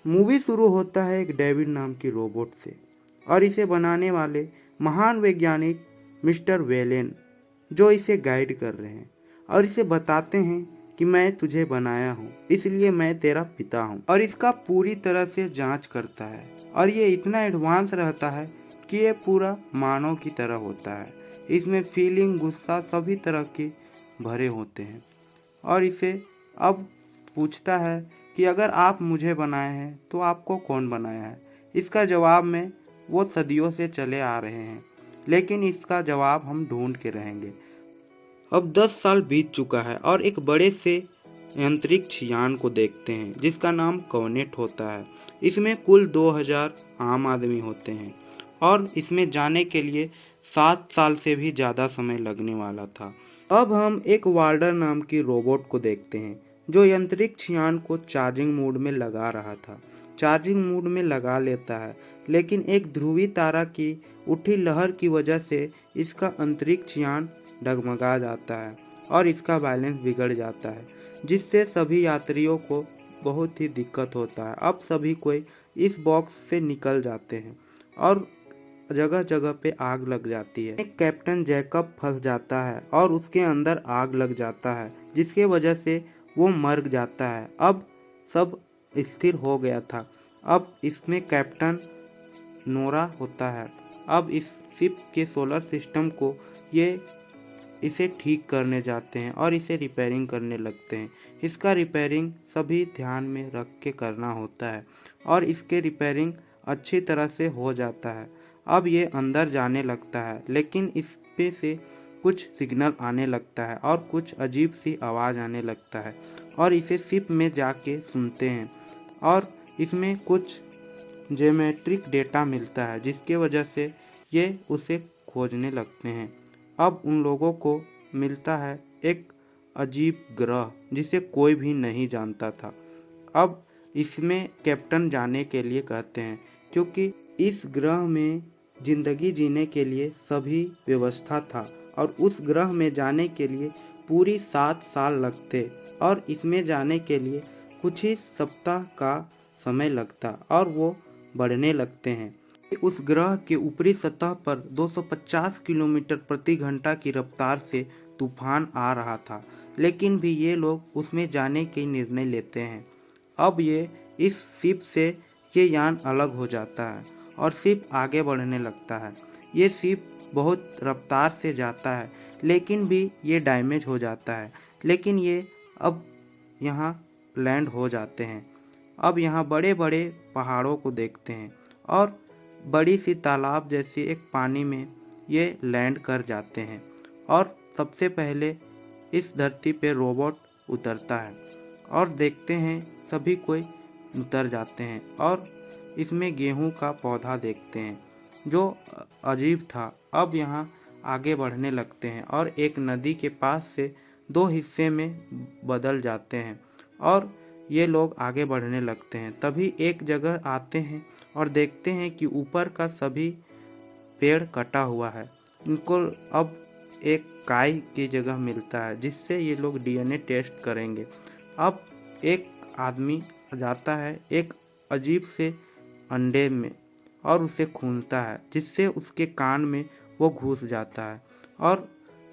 Movie शुरू होता है एक डेविड नाम की रोबोट से और इसे बनाने वाले महान वैज्ञानिक मिस्टर वेलेन जो इसे गाइड कर रहे हैं और इसे बताते हैं कि मैं तुझे बनाया हूँ इसलिए मैं तेरा पिता हूँ, और इसका पूरी तरह से जांच करता है और ये इतना एडवांस रहता है कि ये पूरा मानव की तरह होता है। इसमें फीलिंग गुस्सा सभी तरह के भरे होते हैं और इसे अब पूछता है कि अगर आप मुझे बनाए हैं तो आपको कौन बनाया है। इसका जवाब में वो सदियों से चले आ रहे हैं, लेकिन इसका जवाब हम ढूंढ के रहेंगे। अब 10 साल बीत चुका है और एक बड़े से अंतरिक्ष यान को देखते हैं जिसका नाम कॉर्नेट होता है। इसमें कुल 2000 आम आदमी होते हैं और इसमें जाने के लिए 7 साल से भी ज़्यादा समय लगने वाला था। अब हम एक वाल्डर नाम की रोबोट को देखते हैं जो अंतरिक्ष यान को चार्जिंग मोड में लगा रहा था। चार्जिंग मोड में लगा लेता है, लेकिन एक ध्रुवी तारा की उठी लहर की वजह से इसका अंतरिक्ष यान डगमगा जाता है और इसका बैलेंस बिगड़ जाता है, जिससे सभी यात्रियों को बहुत ही दिक्कत होता है। अब सभी कोई इस बॉक्स से निकल जाते हैं और जगह जगह पे आग लग जाती है। एक कैप्टन जैकब फंस जाता है और उसके अंदर आग लग जाता है, जिसके वजह से वो मर जाता है। अब सब स्थिर हो गया था। अब इसमें कैप्टन नोरा होता है। अब इस शिप के सोलर सिस्टम को ये इसे ठीक करने जाते हैं और इसे रिपेयरिंग करने लगते हैं। इसका रिपेयरिंग सभी ध्यान में रख के करना होता है और इसके रिपेयरिंग अच्छी तरह से हो जाता है। अब ये अंदर जाने लगता है, लेकिन इस पे से कुछ सिग्नल आने लगता है और कुछ अजीब सी आवाज़ आने लगता है और इसे शिप में जाके सुनते हैं और इसमें कुछ ज्योमेट्रिक डेटा मिलता है, जिसके वजह से ये उसे खोजने लगते हैं। अब उन लोगों को मिलता है एक अजीब ग्रह जिसे कोई भी नहीं जानता था। अब इसमें कैप्टन जाने के लिए कहते हैं क्योंकि इस ग्रह में जिंदगी जीने के लिए सभी व्यवस्था था और उस ग्रह में जाने के लिए पूरी 7 साल लगते और इसमें जाने के लिए कुछ ही सप्ताह का समय लगता और वो बढ़ने लगते हैं। उस ग्रह के ऊपरी सतह पर 250 किलोमीटर प्रति घंटा की रफ्तार से तूफान आ रहा था, लेकिन भी ये लोग उसमें जाने के निर्णय लेते हैं। अब ये इस शिप से ये यान अलग हो जाता है और शिप आगे बढ़ने लगता है। ये शिप बहुत रफ्तार से जाता है, लेकिन भी ये डैमेज हो जाता है, लेकिन ये अब यहाँ लैंड हो जाते हैं। अब यहाँ बड़े बड़े पहाड़ों को देखते हैं और बड़ी सी तालाब जैसी एक पानी में ये लैंड कर जाते हैं और सबसे पहले इस धरती पे रोबोट उतरता है और देखते हैं सभी कोई उतर जाते हैं और इसमें गेहूं का पौधा देखते हैं जो अजीब था। अब यहाँ आगे बढ़ने लगते हैं और एक नदी के पास से 2 हिस्से में बदल जाते हैं और ये लोग आगे बढ़ने लगते हैं। तभी एक जगह आते हैं और देखते हैं कि ऊपर का सभी पेड़ कटा हुआ है। इनको अब एक काई की जगह मिलता है जिससे ये लोग डीएनए टेस्ट करेंगे। अब एक आदमी जाता है एक अजीब से अंडे में और उसे खूंदता है, जिससे उसके कान में वो घुस जाता है और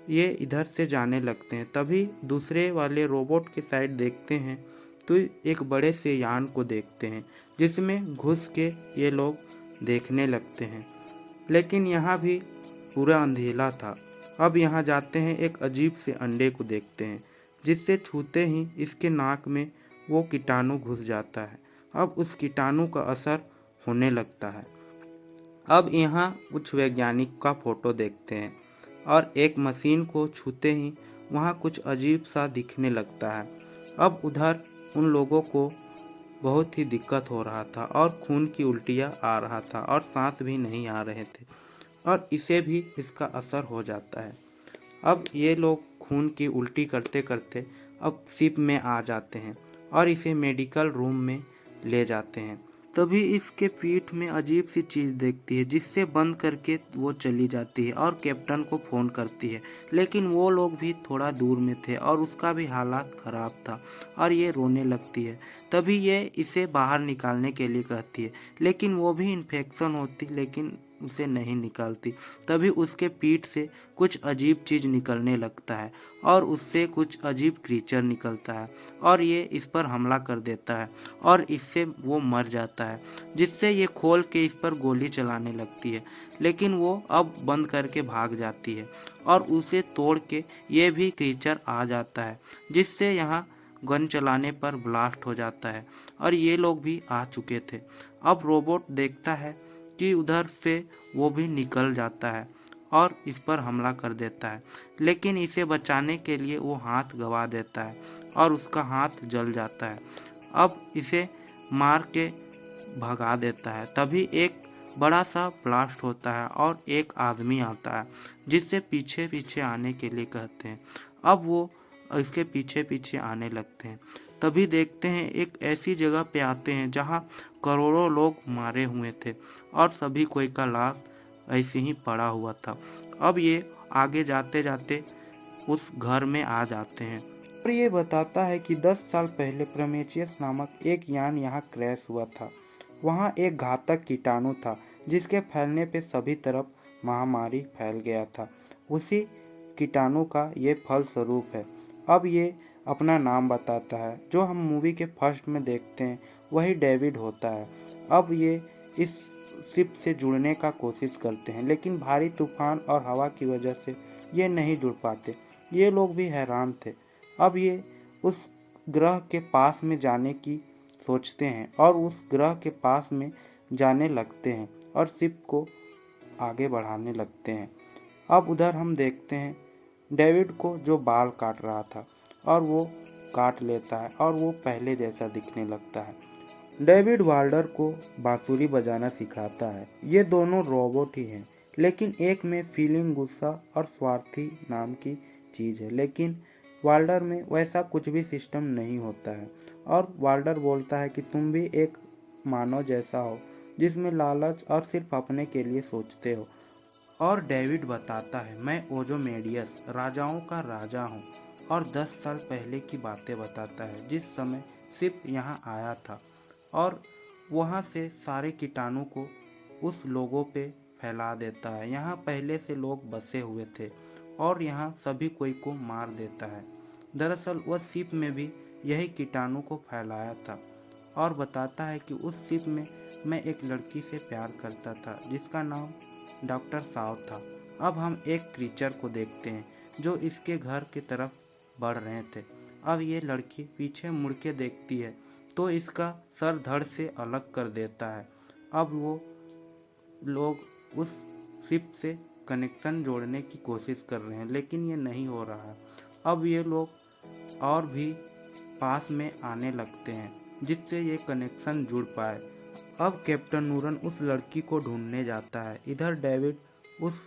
ये इधर से जाने लगते हैं। तभी दूसरे वाले रोबोट के साइड देखते हैं तो एक बड़े से यान को देखते हैं जिसमें घुस के ये लोग देखने लगते हैं, लेकिन यहाँ भी पूरा अंधेला था। अब यहाँ जाते हैं एक अजीब से अंडे को देखते हैं जिससे छूते ही इसके नाक में वो कीटाणु घुस जाता है। अब उस कीटाणु का असर होने लगता है। अब यहाँ कुछ वैज्ञानिक का फोटो देखते हैं और एक मशीन को छूते ही वहाँ कुछ अजीब सा दिखने लगता है। अब उधर उन लोगों को बहुत ही दिक्कत हो रहा था और खून की उल्टियाँ आ रहा था और सांस भी नहीं आ रहे थे और इसे भी इसका असर हो जाता है। अब ये लोग खून की उल्टी करते करते अब शिप में आ जाते हैं और इसे मेडिकल रूम में ले जाते हैं तभी इसके पीठ में अजीब सी चीज देखती है, जिससे बंद करके वो चली जाती है और कैप्टन को फोन करती है। लेकिन वो लोग भी थोड़ा दूर में थे और उसका भी हालात खराब था और ये रोने लगती है। तभी ये इसे बाहर निकालने के लिए कहती है, लेकिन वो भी इन्फेक्शन होती लेकिन उसे नहीं निकालती। तभी उसके पीठ से कुछ अजीब चीज निकलने लगता है और उससे कुछ अजीब क्रीचर निकलता है और ये इस पर हमला कर देता है और इससे वो मर जाता है, जिससे ये खोल के इस पर गोली चलाने लगती है। लेकिन वो अब बंद करके भाग जाती है और उसे तोड़ के ये भी क्रीचर आ जाता है, जिससे यहाँ गन चलाने पर ब्लास्ट हो जाता है और ये लोग भी आ चुके थे। अब रोबोट देखता है कि उधर से वो भी निकल जाता है और इस पर हमला कर देता है, लेकिन इसे बचाने के लिए वो हाथ गंवा देता है और उसका हाथ जल जाता है। अब इसे मार के भगा देता है। तभी एक बड़ा सा ब्लास्ट होता है और एक आदमी आता है, जिससे पीछे पीछे आने के लिए कहते हैं। अब वो इसके पीछे पीछे आने लगते हैं। तभी देखते हैं एक ऐसी जगह पे आते हैं जहाँ करोड़ों लोग मारे हुए थे और सभी कोई का लाश ऐसे ही पड़ा हुआ था। अब ये आगे जाते जाते उस घर में आ जाते हैं और ये बताता है कि 10 साल पहले प्रोमेथियस नामक एक यान यहाँ क्रैश हुआ था। वहाँ एक घातक कीटाणु था जिसके फैलने पे सभी तरफ महामारी फैल गया था। उसी कीटाणु का ये फल स्वरूप है। अब ये अपना नाम बताता है, जो हम मूवी के फर्स्ट में देखते हैं वही डेविड होता है। अब ये इस शिप से जुड़ने का कोशिश करते हैं, लेकिन भारी तूफान और हवा की वजह से ये नहीं जुड़ पाते। ये लोग भी हैरान थे। अब ये उस ग्रह के पास में जाने की सोचते हैं और उस ग्रह के पास में जाने लगते हैं और शिप को आगे बढ़ाने लगते हैं। अब उधर हम देखते हैं डेविड को, जो बाल काट रहा था और वो काट लेता है और वो पहले जैसा दिखने लगता है। डेविड वाल्डर को बांसुरी बजाना सिखाता है। ये दोनों रोबोट ही हैं, लेकिन एक में फीलिंग, गुस्सा और स्वार्थी नाम की चीज़ है, लेकिन वाल्डर में वैसा कुछ भी सिस्टम नहीं होता है। और वाल्डर बोलता है कि तुम भी एक मानव जैसा हो, जिसमें लालच और सिर्फ अपने के लिए सोचते हो। और डेविड बताता है, मैं ओजोमेडियस राजाओं का राजा हूँ, और 10 साल पहले की बातें बताता है जिस समय शिप यहाँ आया था और वहाँ से सारे कीटाणु को उस लोगों पे फैला देता है। यहाँ पहले से लोग बसे हुए थे और यहाँ सभी कोई को मार देता है। दरअसल वह शिप में भी यही कीटाणु को फैलाया था और बताता है कि उस शिप में मैं एक लड़की से प्यार करता था जिसका नाम डॉक्टर साव था। अब हम एक क्रीचर को देखते हैं जो इसके घर की तरफ बढ़ रहे थे। अब ये लड़की पीछे मुड़ के देखती है तो इसका सर धड़ से अलग कर देता है। अब वो लोग उस शिप से कनेक्शन जोड़ने की कोशिश कर रहे हैं, लेकिन ये नहीं हो रहा है। अब ये लोग और भी पास में आने लगते हैं जिससे ये कनेक्शन जुड़ पाए। अब कैप्टन नूरन उस लड़की को ढूंढने जाता है। इधर डेविड उस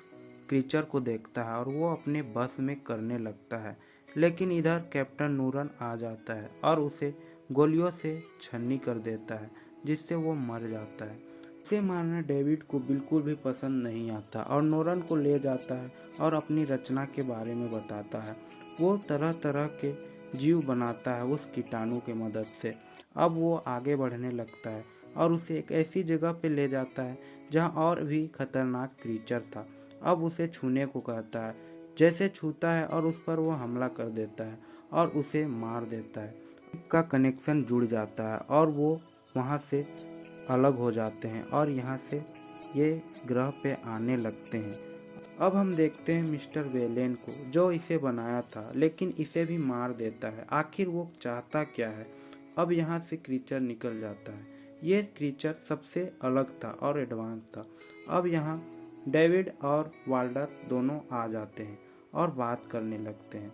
क्रीचर को देखता है और वो अपने बस में करने लगता है, लेकिन इधर कैप्टन नूरन आ जाता है और उसे गोलियों से छन्नी कर देता है, जिससे वो मर जाता है। इसे मारना डेविड को बिल्कुल भी पसंद नहीं आता और नोरन को ले जाता है और अपनी रचना के बारे में बताता है। वो तरह तरह के जीव बनाता है उस कीटाणु के मदद से। अब वो आगे बढ़ने लगता है और उसे एक ऐसी जगह पे ले जाता है जहाँ और भी खतरनाक क्रीचर था। अब उसे छूने को कहता है। जैसे छूता है और उस पर वो हमला कर देता है और उसे मार देता है। का कनेक्शन जुड़ जाता है और वो वहाँ से अलग हो जाते हैं और यहाँ से ये ग्रह पे आने लगते हैं। अब हम देखते हैं मिस्टर वेलेन को, जो इसे बनाया था लेकिन इसे भी मार देता है। आखिर वो चाहता क्या है? अब यहाँ से क्रीचर निकल जाता है। ये क्रीचर सबसे अलग था और एडवांस था। अब यहाँ डेविड और वाल्डर दोनों आ जाते हैं और बात करने लगते हैं।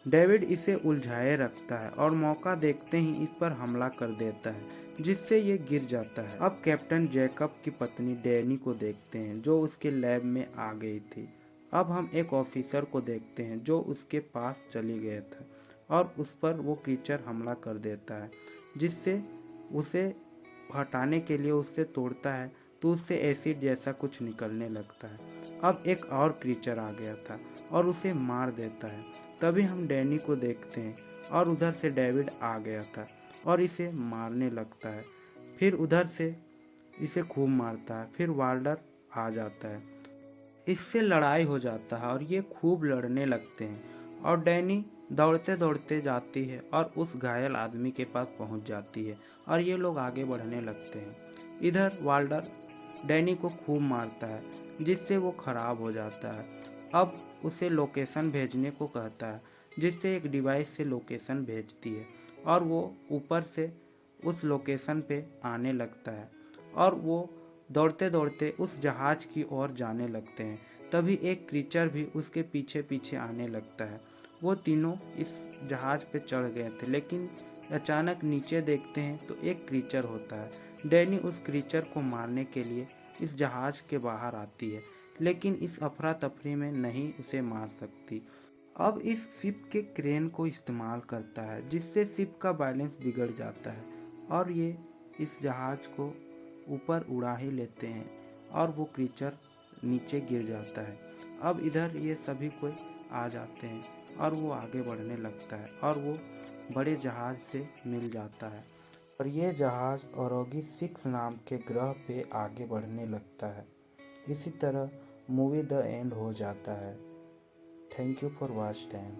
डेविड इसे उलझाए रखता है और मौका देखते ही इस पर हमला कर देता है, जिससे ये गिर जाता है। अब कैप्टन जैकब की पत्नी डैनी को देखते हैं, जो उसके लैब में आ गई थी। अब हम एक ऑफिसर को देखते हैं जो उसके पास चली गया था और उस पर वो क्रीचर हमला कर देता है, जिससे उसे हटाने के लिए उससे तोड़ता है तो उससे एसिड जैसा कुछ निकलने लगता है। अब एक और क्रीचर आ गया था और उसे मार देता है। तभी हम डैनी को देखते हैं और उधर से डेविड आ गया था और इसे मारने लगता है। फिर उधर से इसे खूब मारता है। फिर वाल्डर आ जाता है, इससे लड़ाई हो जाता है और ये खूब लड़ने लगते हैं और डैनी दौड़ते दौड़ते जाती है और उस घायल आदमी के पास पहुंच जाती है और ये लोग आगे बढ़ने लगते हैं। इधर वाल्डर डैनी को खूब मारता है जिससे वो खराब हो जाता है। अब उसे लोकेशन भेजने को कहता है जिससे एक डिवाइस से लोकेशन भेजती है और वो ऊपर से उस लोकेशन पे आने लगता है और वो दौड़ते दौड़ते उस जहाज की ओर जाने लगते हैं। तभी एक क्रीचर भी उसके पीछे पीछे आने लगता है। वो तीनों इस जहाज पे चढ़ गए थे, लेकिन अचानक नीचे देखते हैं तो एक क्रीचर होता है। डैनी उस क्रीचर को मारने के लिए इस जहाज के बाहर आती है, लेकिन इस अफरा तफरी में नहीं उसे मार सकती। अब इस शिप के क्रेन को इस्तेमाल करता है जिससे शिप का बैलेंस बिगड़ जाता है और ये इस जहाज को ऊपर उड़ा ही लेते हैं और वो क्रीचर नीचे गिर जाता है। अब इधर ये सभी कोई आ जाते हैं और वो आगे बढ़ने लगता है और वो बड़े जहाज से मिल जाता है और ये जहाज औरोगी 6 नाम के ग्रह पे आगे बढ़ने लगता है। इसी तरह मूवी द एंड हो जाता है। Thank you for watch time.